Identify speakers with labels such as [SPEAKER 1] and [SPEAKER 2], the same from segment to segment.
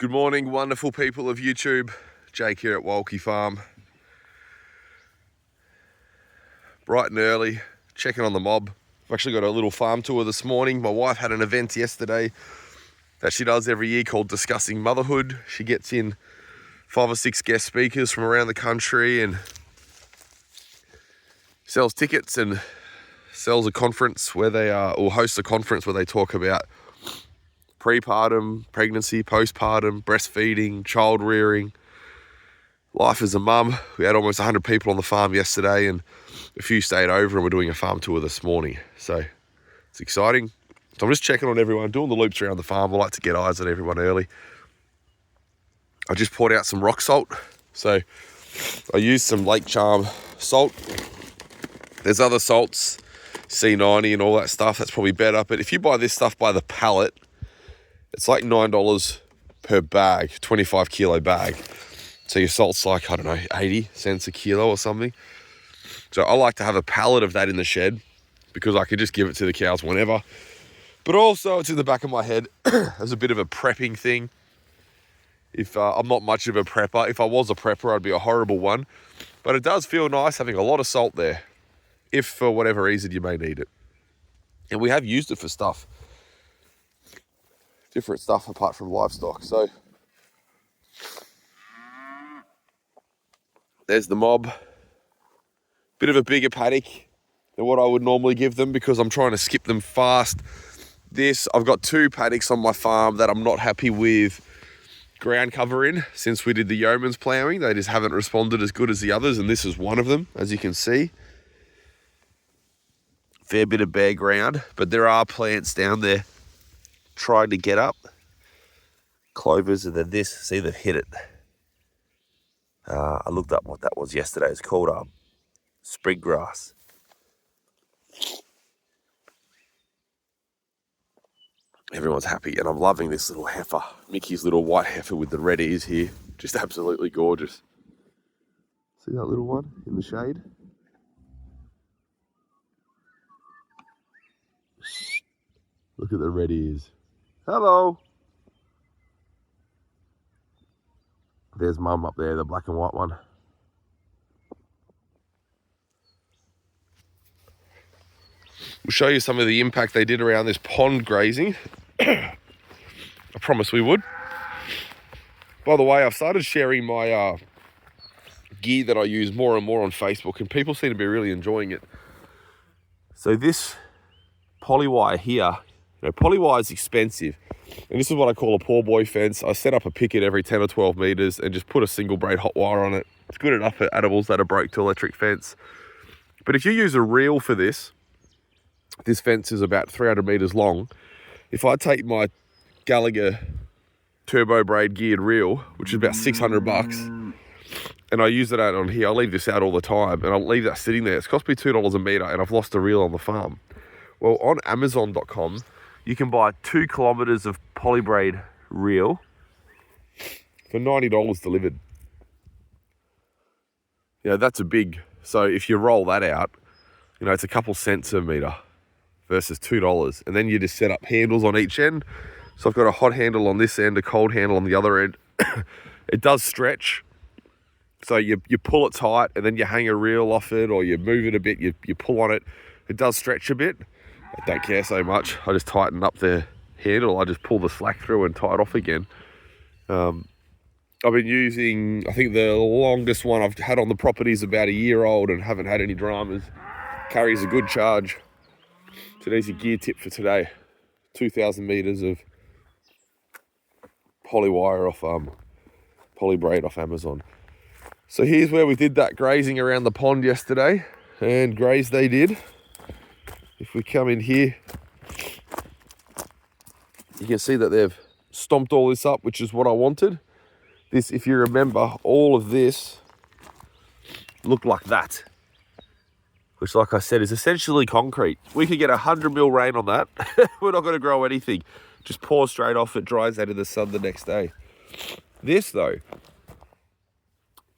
[SPEAKER 1] Good morning, wonderful people of YouTube. Jake here at Walkie Farm. Bright and early, checking on the mob. I've actually got a little farm tour this morning. My wife had an event yesterday that she does every year called Discussing Motherhood. She gets in 5 or 6 guest speakers from around the country and sells tickets and sells a conference where they or hosts a conference where they talk about prepartum, pregnancy, postpartum, breastfeeding, child rearing, life as a mum. We had almost 100 people on the farm yesterday and a few stayed over, and we're doing a farm tour this morning. So it's exciting. So I'm just checking on everyone, doing the loops around the farm. I like to get eyes on everyone early. I just poured out some rock salt. So I used some Lake Charm salt. There's other salts, C90 and all that stuff. That's probably better. But if you buy this stuff by the pallet, it's like $9 per bag, 25 kilo bag. So your salt's like, 80 cents a kilo or something. So I like to have a pallet of that in the shed because I can just give it to the cows whenever. But also it's in the back of my head as a bit of a prepping thing. If I'm not much of a prepper. If I was a prepper, I'd be a horrible one. But it does feel nice having a lot of salt there, if for whatever reason you may need it. And we have used it for stuff. Different stuff apart from livestock. So there's the mob. Bit of a bigger paddock than what I would normally give them because I'm trying to skip them fast. I've got 2 paddocks on my farm that I'm not happy with ground cover in since we did the yeoman's ploughing. They just haven't responded as good as the others, and this is one of them, as you can see. Fair bit of bare ground, but there are plants down there trying to get up. Clovers, and then this, see, they've hit it. I looked up what that was yesterday. It's called spring grass. Everyone's happy, and I'm loving this little heifer. Mickey's little white heifer with the red ears here. Just absolutely gorgeous. See that little one in the shade? Look at the red ears. Hello. There's Mum up there, the black and white one. We'll show you some of the impact they did around this pond grazing. I promise we would. By the way, I've started sharing my gear that I use more and more on Facebook, and people seem to be really enjoying it. So this polywire here, polywire is expensive. And this is what I call a poor boy fence. I set up a picket every 10 or 12 meters and just put a single braid hot wire on it. It's good enough for animals that are broke to electric fence. But if you use a reel for this fence is about 300 meters long. If I take my Gallagher turbo braid geared reel, which is about $600, and I use it out on here, I leave this out all the time, and I'll leave that sitting there. It's cost me $2 a meter, and I've lost a reel on the farm. Well, on Amazon.com, you can buy 2 kilometers of polybraid reel for $90 delivered. That's a big. So if you roll that out, it's a couple cents a meter versus $2. And then you just set up handles on each end. So I've got a hot handle on this end, a cold handle on the other end. It does stretch. So you pull it tight and then you hang a reel off it, or you move it a bit, you pull on it. It does stretch a bit. I don't care so much. I just tighten up the handle. I just pull the slack through and tie it off again. I've been using, I think the longest one I've had on the property is about a year old and haven't had any dramas. Carries a good charge. So there's your gear tip for today. 2,000 meters of polywire off, polybraid off Amazon. So here's where we did that grazing around the pond yesterday, and graze they did. If we come in here, you can see that they've stomped all this up, which is what I wanted. This, if you remember, all of this looked like that, which, like I said, is essentially concrete. We could get 100 mil rain on that. We're not going to grow anything. Just pour straight off. It dries out in the sun the next day. This, though,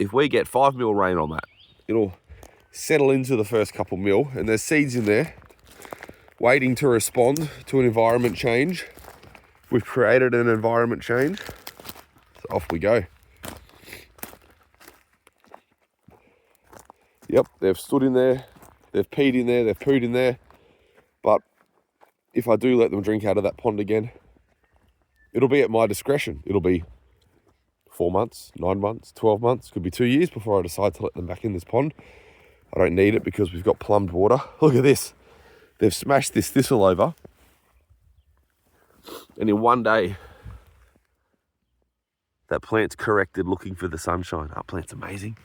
[SPEAKER 1] if we get 5 mil rain on that, it'll settle into the first couple mil, and there's seeds in there waiting to respond to an environment change. We've created an environment change. off we go. Yep, they've stood in there, they've peed in there, they've pooed in there. But if I do let them drink out of that pond again, it'll be at my discretion. It'll be 4 months, 9 months, 12 months, could be 2 years before I decide to let them back in this pond. I don't need it because we've got plumbed water. Look at this. They've smashed this thistle over. And in one day, that plant's corrected looking for the sunshine. Our plant's amazing.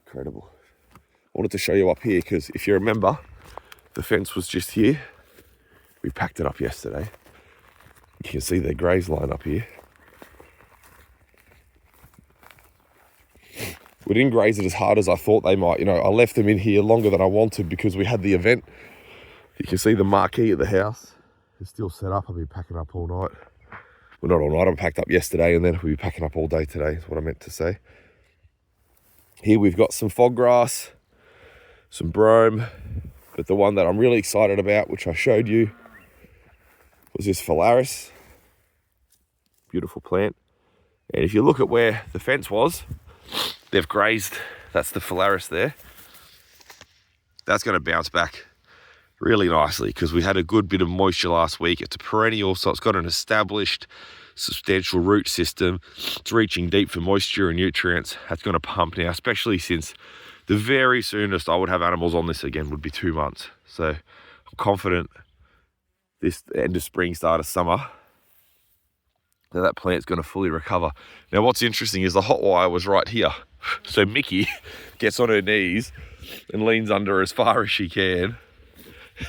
[SPEAKER 1] Incredible. I wanted to show you up here because if you remember, the fence was just here. We packed it up yesterday. You can see their greys line up here. We didn't graze it as hard as I thought they might. You know, I left them in here longer than I wanted because we had the event. You can see the marquee at the house is still set up. I'll be packing up all night. Well, not all night. I packed up yesterday and then we'll be packing up all day today is what I meant to say. Here we've got some fog grass, some brome, but the one that I'm really excited about, which I showed you, was this phalaris. Beautiful plant. And if you look at where the fence was, they've grazed, that's the phalaris there. That's going to bounce back really nicely because we had a good bit of moisture last week. It's a perennial, so it's got an established, substantial root system. It's reaching deep for moisture and nutrients. That's going to pump now, especially since the very soonest I would have animals on this again would be 2 months. So I'm confident this end of spring, start of summer, that plant's going to fully recover. Now what's interesting is the hot wire was right here. So Mickey gets on her knees and leans under as far as she can.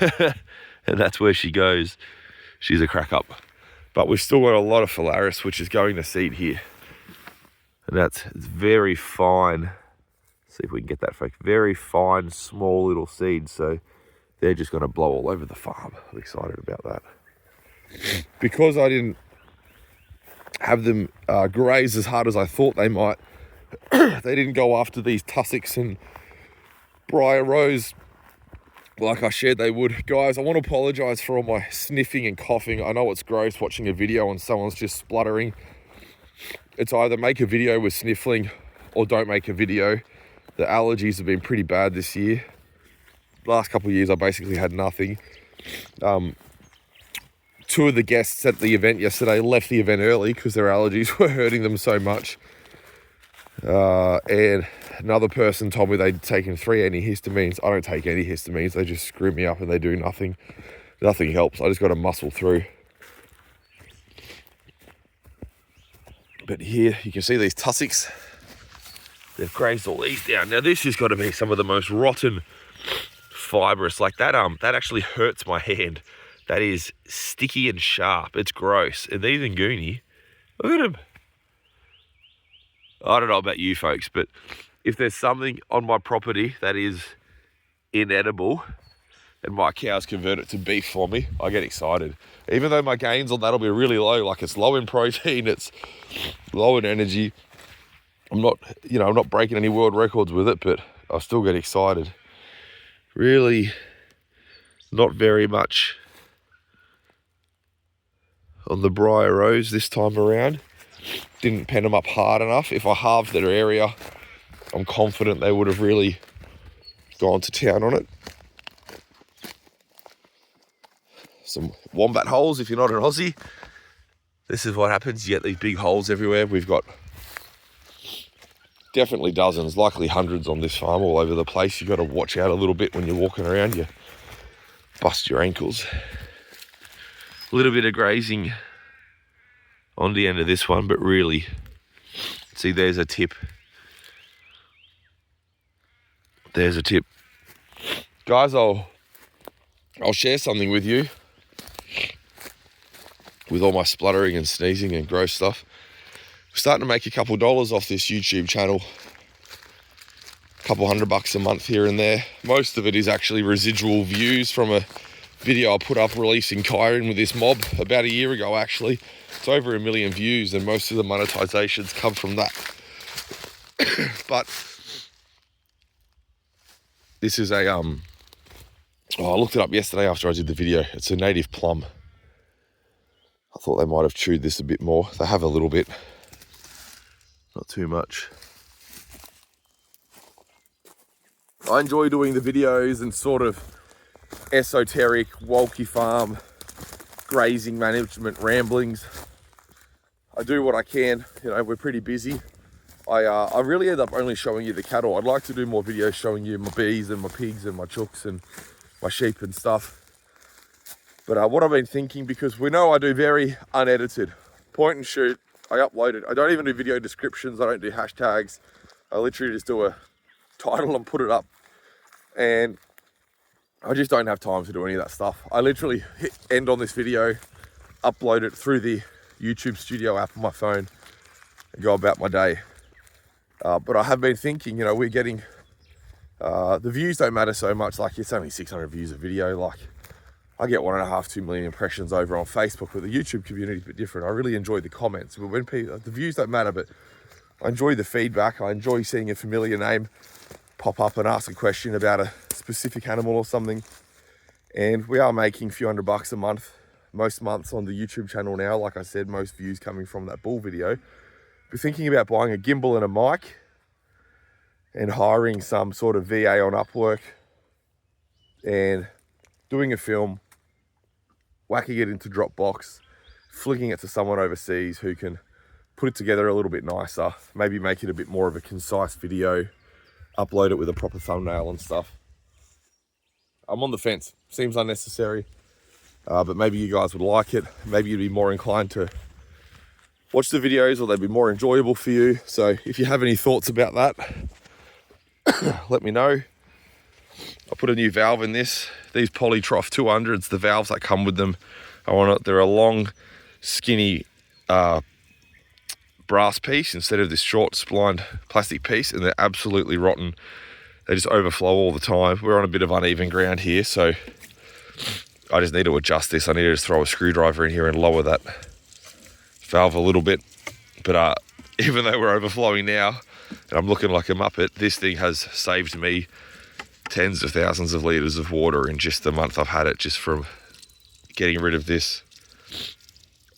[SPEAKER 1] And that's where she goes. She's a crack up. But we've still got a lot of phalaris, which is going to seed here. And it's very fine. See if we can get that fake. Very fine, small little seeds. So they're just going to blow all over the farm. I'm excited about that. Because I didn't have them graze as hard as I thought they might, they didn't go after these tussocks and briar rose like I shared they would. Guys, I want to apologise for all my sniffing and coughing. I know it's gross watching a video and someone's just spluttering. It's either make a video with sniffling or don't make a video. The allergies have been pretty bad this year. Last couple of years I basically had nothing. Two of the guests at the event yesterday left the event early because their allergies were hurting them so much. And another person told me they'd taken 3 antihistamines. I don't take antihistamines. They just screw me up and they do nothing. Nothing helps. I just got to muscle through. But here you can see these tussocks. They've grazed all these down. Now this has got to be some of the most rotten fibrous. Like that actually hurts my hand. That is sticky and sharp. It's gross. And these Nguni, look at them. I don't know about you folks, but if there's something on my property that is inedible and my cows convert it to beef for me, I get excited. Even though my gains on that'll be really low, like it's low in protein, it's low in energy. I'm not breaking any world records with it, but I still get excited. Really not very much on the briar rose this time around. Didn't pen them up hard enough. If I halved their area, I'm confident they would have really gone to town on it. Some wombat holes if you're not an Aussie. This is what happens. You get these big holes everywhere. We've got definitely dozens, likely hundreds on this farm all over the place. You've got to watch out a little bit when you're walking around. You bust your ankles. A little bit of grazing on the end of this one, but really, see, there's a tip. There's a tip. Guys, I'll share something with you. With all my spluttering and sneezing and gross stuff. We're starting to make a couple dollars off this YouTube channel. A couple $100 a month here and there. Most of it is actually residual views from a video I put up releasing Chiron with this mob about a year ago actually. It's over 1 million views and most of the monetizations come from that. But this is a, I looked it up yesterday after I did the video. It's a native plum. I thought they might have chewed this a bit more. They have a little bit. not too much. I enjoy doing the videos and sort of esoteric Walkie farm grazing management ramblings. I do what I can, you know, we're pretty busy. I really end up only showing you the cattle. I'd like to do more videos showing you my bees and my pigs and my chooks and my sheep and stuff. But what I've been thinking, because we know I do very unedited, point and shoot, I upload it. I don't even do video descriptions, I don't do hashtags. I literally just do a title and put it up. And I just don't have time to do any of that stuff. I literally end on this video, upload it through the YouTube Studio app on my phone, and go about my day. But I have been thinking, you know, we're getting, the views don't matter so much. Like, it's only 600 views a video. Like, I get 1.5, 2 million impressions over on Facebook, but the YouTube community is a bit different. I really enjoy the comments, but when people, the views don't matter, but I enjoy the feedback. I enjoy seeing a familiar name pop up and ask a question about a specific animal or something. And we are making a few $100 a month, most months on the YouTube channel now. Like I said, most views coming from that bull video. We're thinking about buying a gimbal and a mic and hiring some sort of VA on Upwork and doing a film, whacking it into Dropbox, flicking it to someone overseas who can put it together a little bit nicer, maybe make it a bit more of a concise video, upload it with a proper thumbnail and stuff. I'm on the fence. Seems unnecessary, but maybe you guys would like it. Maybe you'd be more inclined to watch the videos, or they'd be more enjoyable for you. So if you have any thoughts about that, let me know. I put a new valve in this. These Polytrough 200s, the valves that come with them, they're a long, skinny brass piece instead of this short, splined plastic piece, and they're absolutely rotten. They just overflow all the time. We're on a bit of uneven ground here, so I just need to adjust this. I need to just throw a screwdriver in here and lower that valve a little bit. But even though we're overflowing now, and I'm looking like a muppet, this thing has saved me tens of thousands of litres of water in just the month I've had it, just from getting rid of this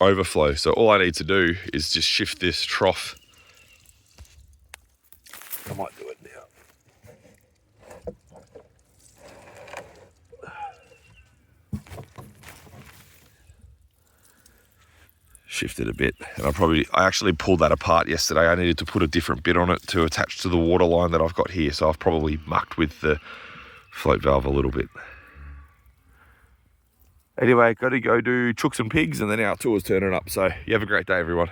[SPEAKER 1] overflow. So all I need to do is just shift this trough. I might do it now. Shift it a bit, and I actually pulled that apart yesterday. I needed to put a different bit on it to attach to the water line that I've got here, so I've probably mucked with the float valve a little bit. Anyway, got to go do chooks and pigs, and then our tour's turning up. So you have a great day, everyone.